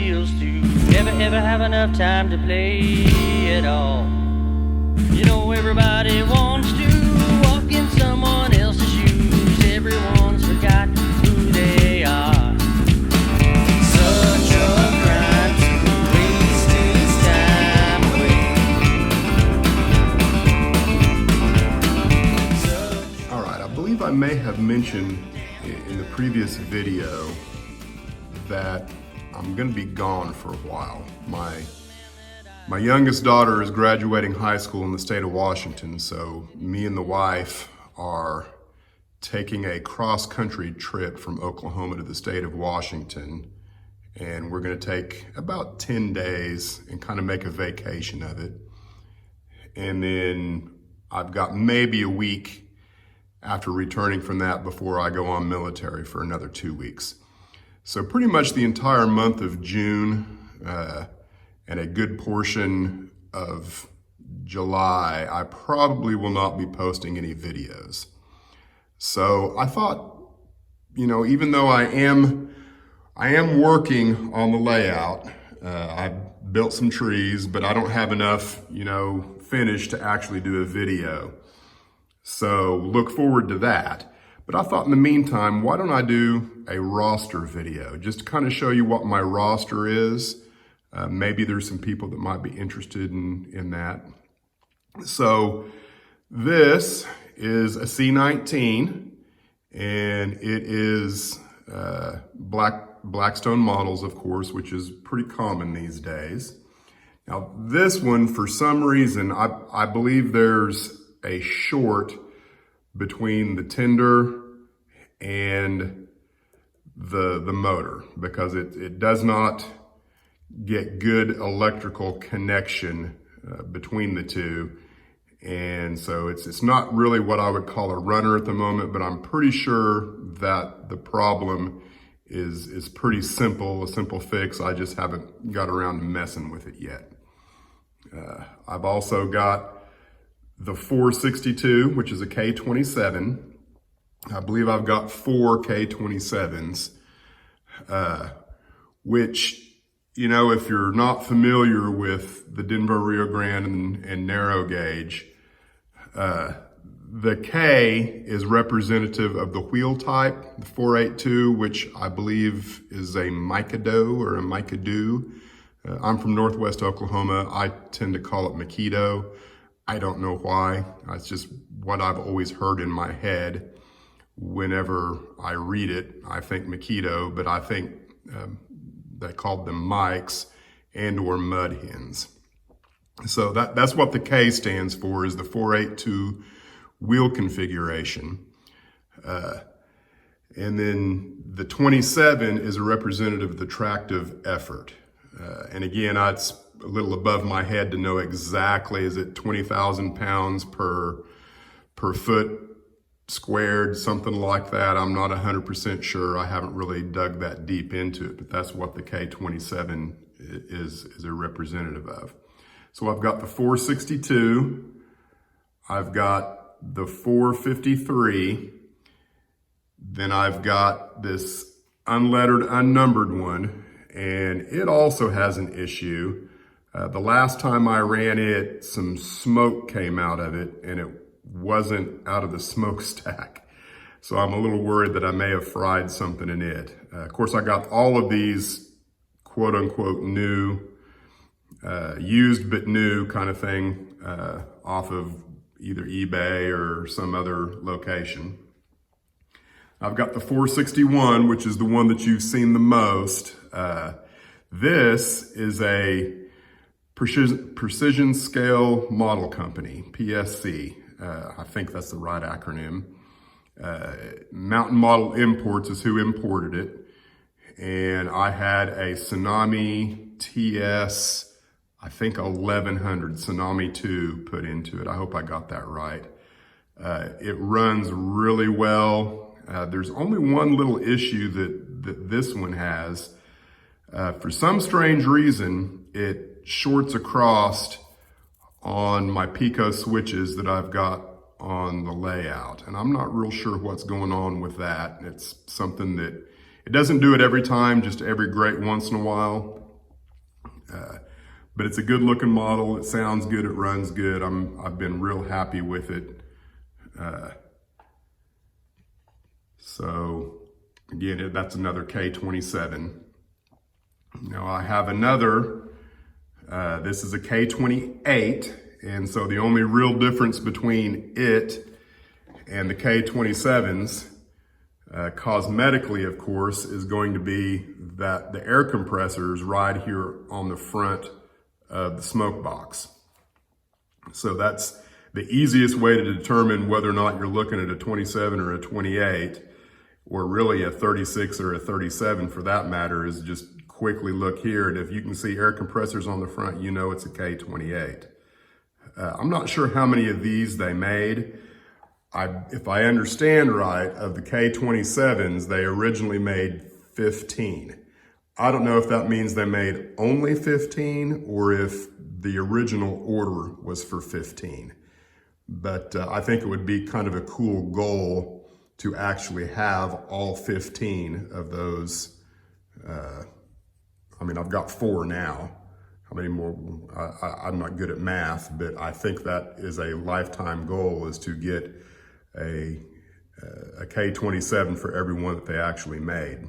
wheels to ever have enough time to play at all. You know everybody wants to walk in someone else's shoes. Everyone's forgotten who they are. Such a crime to waste his time away. All right, I believe I may have mentioned in the previous video that I'm gonna be gone for a while. My youngest daughter is graduating high school in the state of Washington, so me and the wife are taking a cross-country trip from Oklahoma to the state of Washington, and we're gonna take about 10 days and kind of make a vacation of it. And then I've got maybe a week after returning from that before I go on military for another 2 weeks. So pretty much the entire month of June and a good portion of July, I probably will not be posting any videos. So I thought, you know, even though I am working on the layout, I've built some trees, but I don't have enough, you know, finished to actually do a video. So look forward to that. But I thought in the meantime, why don't I do a roster video just to kind of show you what my roster is. Maybe there's some people that might be interested in that. So this is a C19 and it is Blackstone models, of course, which is pretty common these days. Now this one, for some reason, I believe there's a short between the tender and the motor because it does not get good electrical connection between the two. And so it's not really what I would call a runner at the moment, but I'm pretty sure that the problem is pretty simple, a simple fix. I just haven't got around to messing with it yet. I've also got the 462, which is a K27. I believe I've got 4 K27s, which, you know, if you're not familiar with the Denver, Rio Grande and narrow gauge, the K is representative of the wheel type, the 482, which I believe is a Mikado or a Mikado. I'm from Northwest Oklahoma. I tend to call it Makito. I don't know why. It's just what I've always heard in my head. Whenever I read it, I think Makito, but I think they called them Mikes and or mud hens. So that's what the K stands for, is the 482 wheel configuration. And then the 27 is a representative of the tractive effort. And again, it's a little above my head to know exactly, is it 20,000 pounds per foot squared, something like that. I'm not 100% sure. I haven't really dug that deep into it, but that's what the K27 is a representative of. So I've got the 462, I've got the 453, then I've got this unlettered, unnumbered one, and it also has an issue. The last time I ran it, some smoke came out of it, and it wasn't out of the smokestack. So I'm a little worried that I may have fried something in it. Of course, I got all of these quote unquote new, used but new kind of thing off of either eBay or some other location. I've got the 461, which is the one that you've seen the most. This is a Precision Scale Model Company, PSC. I think that's the right acronym. Mountain Model Imports is who imported it. And I had a Tsunami TS, I think 1100 Tsunami 2 put into it. I hope I got that right. It runs really well. There's only one little issue that this one has. For some strange reason, it shorts across on my Pico switches that I've got on the layout. And I'm not real sure what's going on with that. It's something that, it doesn't do it every time, just every great once in a while. But it's a good looking model. It sounds good. It runs good. I've been real happy with it. So again, that's another K27. Now I have another, this is a K28. And so the only real difference between it and the K27s, cosmetically, of course, is going to be that the air compressors ride here on the front of the smoke box. So that's the easiest way to determine whether or not you're looking at a 27 or a 28, or really a 36 or a 37 for that matter, is just quickly look here. And if you can see air compressors on the front, you know it's a K28. I'm not sure how many of these they made. If I understand right, of the K27s, they originally made 15. I don't know if that means they made only 15 or if the original order was for 15. But I think it would be kind of a cool goal to actually have all 15 of those. I mean, I've got 4 now. How many more? I'm not good at math, but I think that is a lifetime goal, is to get a K27 for every one that they actually made.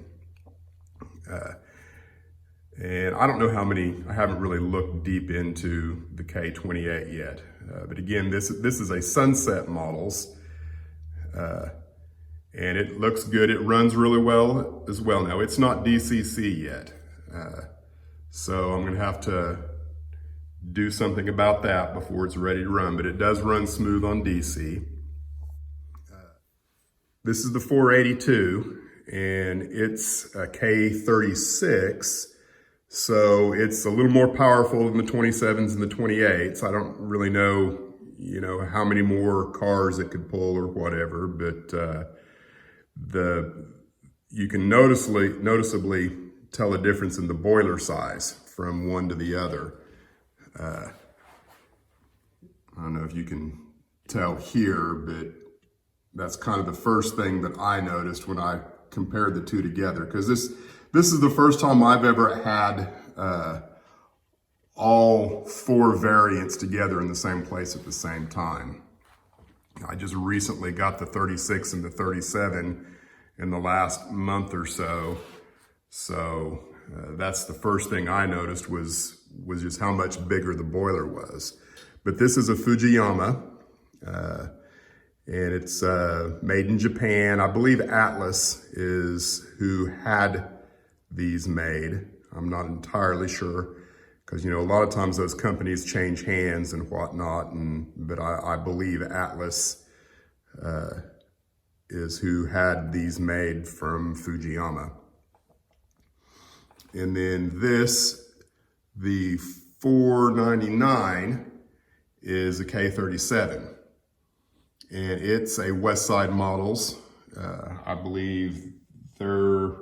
And I don't know how many, I haven't really looked deep into the K28 yet. But again, this is a Sunset models, and it looks good. It runs really well as well. Now, it's not DCC yet. So I'm gonna have to do something about that before it's ready to run, but it does run smooth on DC. This is the 482, and it's a K36. So it's a little more powerful than the 27s and the 28s. I don't really know, how many more cars it could pull or whatever, but you can noticeably tell a difference in the boiler size from one to the other. I don't know if you can tell here, but that's kind of the first thing that I noticed when I compared the two together, because this is the first time I've ever had all 4 variants together in the same place at the same time. I just recently got the 36 and the 37 in the last month or so. So that's the first thing I noticed was just how much bigger the boiler was. But this is a Fujiyama, and it's made in Japan. I believe Atlas is who had these made. I'm not entirely sure, because a lot of times those companies change hands and whatnot, but I believe Atlas is who had these made from Fujiyama. And then the 499 is a K37, and it's a West Side Models. I believe the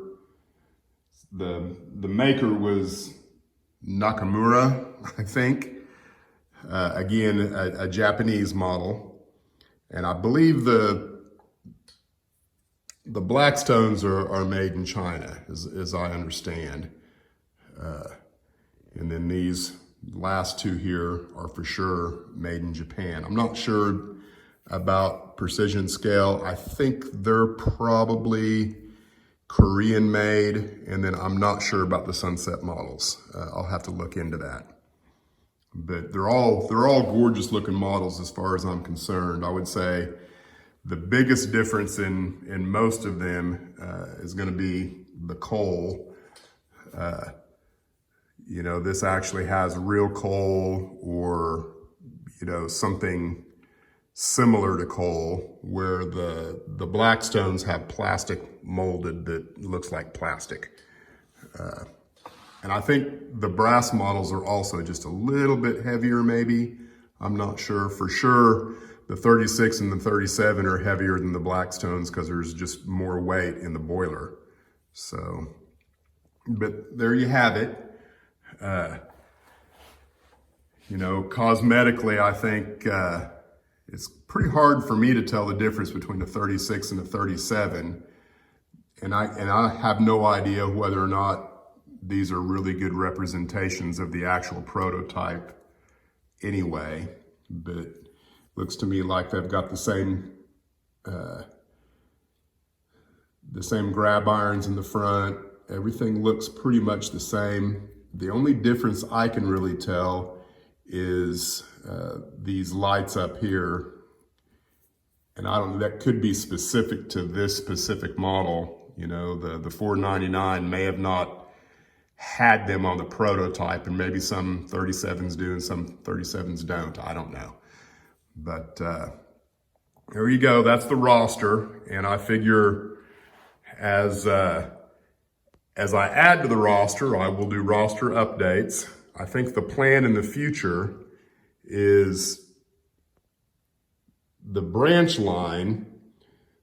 maker was Nakamura, I think. Again, a Japanese model, and I believe the Blackstones are made in China, as I understand. And then these last 2 here are for sure made in Japan. I'm not sure about precision scale. I think they're probably Korean made, and then I'm not sure about the Sunset models. I'll have to look into that. But they're all gorgeous looking models as far as I'm concerned. I would say the biggest difference in most of them is going to be the coal. This actually has real coal, or something similar to coal, where the Blackstones have plastic molded that looks like plastic. And I think the brass models are also just a little bit heavier, maybe. I'm not sure. For sure, the 36 and the 37 are heavier than the Blackstones because there's just more weight in the boiler. So, but there you have it. Cosmetically, I think it's pretty hard for me to tell the difference between the 36 and the 37. And I have no idea whether or not these are really good representations of the actual prototype anyway, but looks to me like they've got the same grab irons in the front. Everything looks pretty much the same. The only difference I can really tell is these lights up here. And I don't know, that could be specific to this specific model. You know, the 499 may have not had them on the prototype, and maybe some 37s do and some 37s don't. I don't know. But there you go. That's the roster. And I figure as I add to the roster, I will do roster updates. I think the plan in the future is the branch line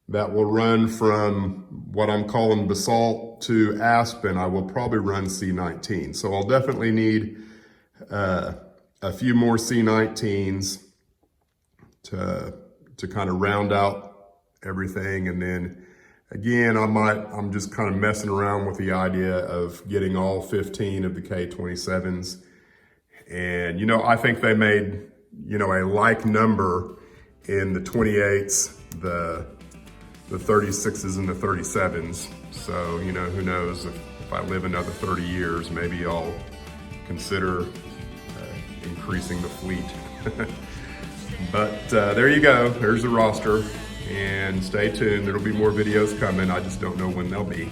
that will run from what I'm calling Basalt to Aspen. I will probably run C19. So I'll definitely need a few more C19s to kind of round out everything. And then again, I'm just kind of messing around with the idea of getting all 15 of the K27s. And, you know, I think they made, you know, a like number in the 28s, the 36s and the 37s. So, you know, who knows, if I live another 30 years, maybe I'll consider increasing the fleet. But there you go, there's the roster, and stay tuned. There'll be more videos coming. I just don't know when they'll be.